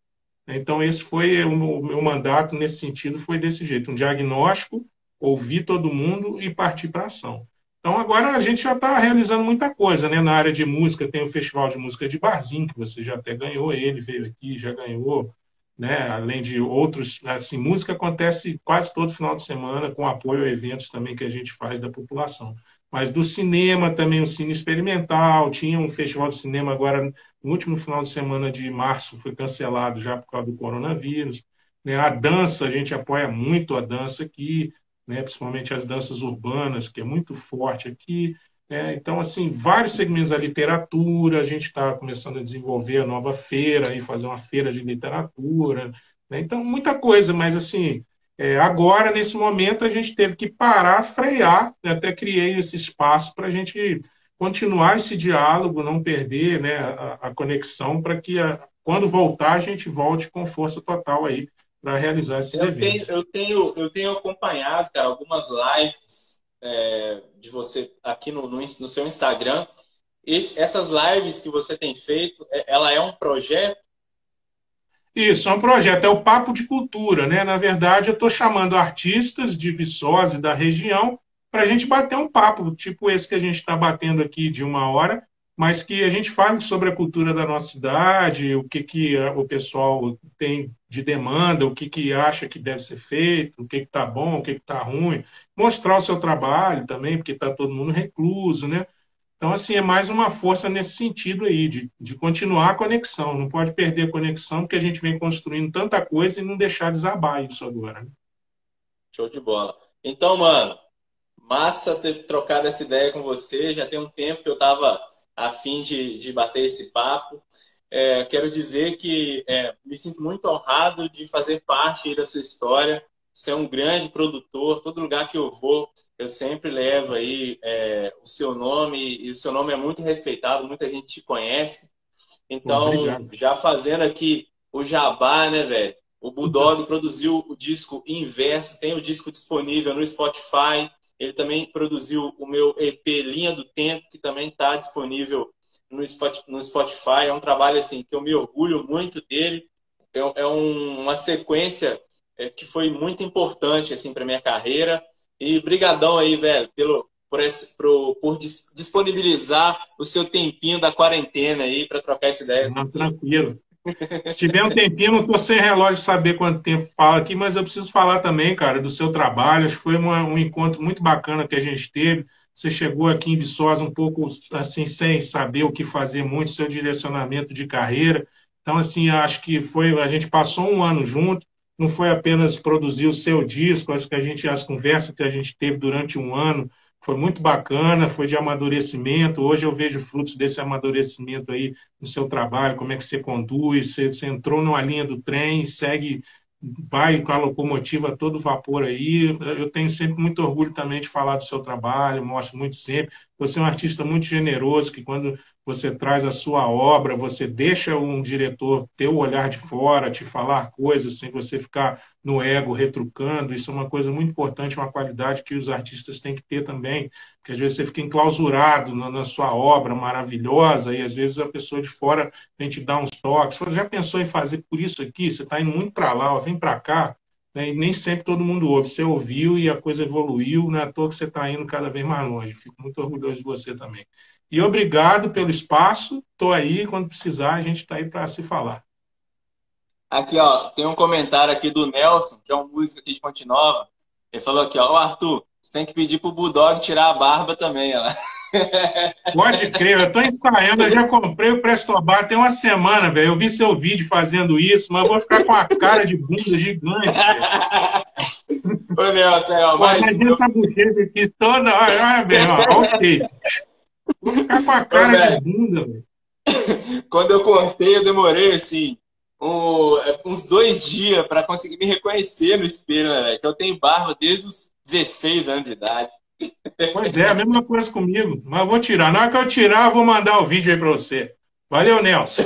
Então, esse foi o meu mandato nesse sentido, foi desse jeito, um diagnóstico, ouvir todo mundo e partir para ação. Então, agora a gente já está realizando muita coisa, né? Na área de música, tem o Festival de Música de Barzinho, que você já até ganhou, ele veio aqui, já ganhou, né? Além de outros, assim, música acontece quase todo final de semana, com apoio a eventos também que a gente faz da população. Mas do cinema também, o Cine Experimental, tinha um festival de cinema agora, no último final de semana de março, foi cancelado já por causa do coronavírus. Né? A dança, a gente apoia muito a dança aqui, né? Principalmente as danças urbanas, que é muito forte aqui. Então, assim, vários segmentos da literatura, a gente está começando a desenvolver a nova feira, e fazer uma feira de literatura, né? Então, muita coisa, mas assim, agora, nesse momento, a gente teve que parar, frear, né? Até criei esse espaço para a gente continuar esse diálogo, não perder, né, a conexão, para que quando voltar, a gente volte com força total aí para realizar esses Eu tenho, eventos. eu tenho, eu tenho acompanhado, cara, algumas lives de você aqui no seu Instagram. Essas lives que você tem feito, ela é um projeto? Isso, é um projeto, é o Papo de Cultura, né? Na verdade, eu estou chamando artistas de Viçosa e da região para a gente bater um papo, tipo esse que a gente está batendo aqui de 1 hora, mas que a gente fale sobre a cultura da nossa cidade, o que o pessoal tem de demanda, o que acha que deve ser feito, o que está bom, o que está ruim, mostrar o seu trabalho também, porque está todo mundo recluso, né? Então, assim, é mais uma força nesse sentido aí, de continuar a conexão. Não pode perder a conexão, porque a gente vem construindo tanta coisa e não deixar desabar isso agora, né? Show de bola. Então, mano, massa ter trocado essa ideia com você. Já tem um tempo que eu estava a fim de bater esse papo. Quero dizer que me sinto muito honrado de fazer parte aí da sua história. Você é um grande produtor. Todo lugar que eu vou, eu sempre levo aí o seu nome. E o seu nome é muito respeitado. Muita gente te conhece. Pô, Então, obrigado. já fazendo aqui o jabá, né, velho? O Bulldog produziu o disco Inverso, tem o disco disponível no Spotify. Ele também produziu o meu EP Linha do Tempo, que também está disponível no Spotify. É um trabalho assim que eu me orgulho muito dele. Uma sequência que foi muito importante assim para minha carreira. E brigadão aí, velho, disponibilizar o seu tempinho da quarentena aí para trocar essa ideia Não, comigo. tranquilo. Se tiver um tempinho, não estou sem relógio de saber quanto tempo fala aqui, mas eu preciso falar também, cara, do seu trabalho. Acho que foi um encontro muito bacana que a gente teve. Você chegou aqui em Viçosa um pouco assim, sem saber o que fazer muito, seu direcionamento de carreira. Então, assim, acho que foi, a gente passou um ano junto, não foi apenas produzir o seu disco, acho que as conversas que a gente teve durante um ano foi muito bacana, foi de amadurecimento. Hoje eu vejo frutos desse amadurecimento aí no seu trabalho, como é que você conduz, você entrou numa linha do trem, segue, vai com a locomotiva a todo vapor aí. Eu tenho sempre muito orgulho também de falar do seu trabalho, mostro muito sempre. Você é um artista muito generoso, que quando você traz a sua obra, você deixa um diretor ter o olhar de fora, te falar coisas sem você ficar no ego retrucando. Isso é uma coisa muito importante, uma qualidade que os artistas têm que ter também, porque às vezes você fica enclausurado na sua obra maravilhosa e às vezes a pessoa de fora vem te dar uns toques. Você já pensou em fazer por isso aqui? Você está indo muito para lá, ó, vem para cá. Né? E nem sempre todo mundo ouve. Você ouviu e a coisa evoluiu, não é à toa que você está indo cada vez mais longe. Fico muito orgulhoso de você também. E obrigado pelo espaço. Estou aí, quando precisar, a gente está aí para se falar. Aqui, ó, tem um comentário aqui do Nelson, que é um músico aqui de Ponte Nova. Ele falou aqui, ó, ô Arthur, você tem que pedir pro Bulldog tirar a barba também, ó. Pode crer, eu estou ensaiando, eu já comprei o Prestobar tem uma semana, velho. Eu vi seu vídeo fazendo isso, mas eu vou ficar com a cara de bunda gigante, velho. Ô, Nelson, ó, Pô, imagina essa bochecha aqui toda hora, olha bem, ó, ok. Vou ficar com a cara de bunda, velho. Quando eu cortei, eu demorei, assim, uns 2 dias para conseguir me reconhecer no espelho, né, velho? Que eu tenho barba desde os 16 anos de idade. Pois é, a mesma coisa comigo. Mas eu vou tirar. Na hora que eu tirar, eu vou mandar o vídeo aí para você. Valeu, Nelson.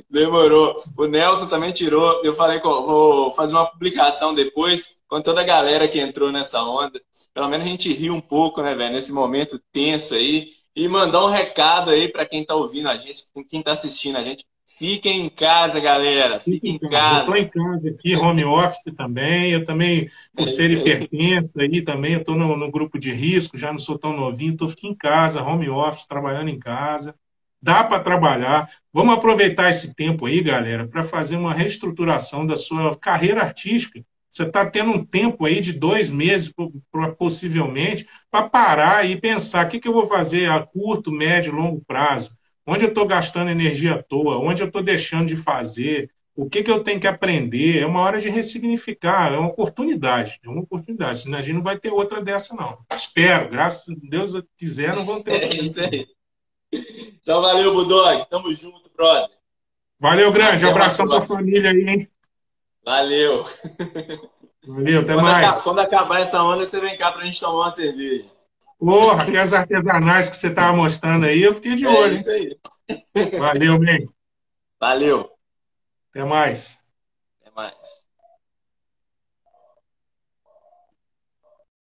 Demorou. O Nelson também tirou. Eu falei que eu vou fazer uma publicação depois com toda a galera que entrou nessa onda. Pelo menos a gente riu um pouco, né, velho? Nesse momento tenso aí. E mandar um recado aí para quem tá ouvindo a gente, quem tá assistindo a gente. Fiquem em casa, galera. Fica Fiquem em em casa. Eu estou casa. em casa aqui, home office também. Eu também, É por ser isso aí. hipertenso aí também, eu estou no grupo de risco, já não sou tão novinho, estou aqui em casa, home office, trabalhando em casa. Dá para trabalhar. Vamos aproveitar esse tempo aí, galera, para fazer uma reestruturação da sua carreira artística. Você está tendo um tempo aí de 2 meses, possivelmente, para parar e pensar o que eu vou fazer a curto, médio e longo prazo. Onde eu estou gastando energia à toa? Onde eu estou deixando de fazer? O que eu tenho que aprender? É uma hora de ressignificar, é uma oportunidade. É uma oportunidade. Senão a gente não vai ter outra dessa, não. Espero, graças a Deus quiser, não vão ter É outra isso dessa. aí. Então valeu, Bulldog. Tamo junto, brother. Valeu, grande. Até uma Abração para a próxima. família aí, hein? Valeu. Valeu, até Quando, mais. quando acabar essa onda, você vem cá pra gente tomar uma cerveja. Porra, aquelas artesanais que você estava mostrando aí, eu fiquei de É olho, hein? isso aí. Valeu, bem. Valeu. Até mais. Até mais.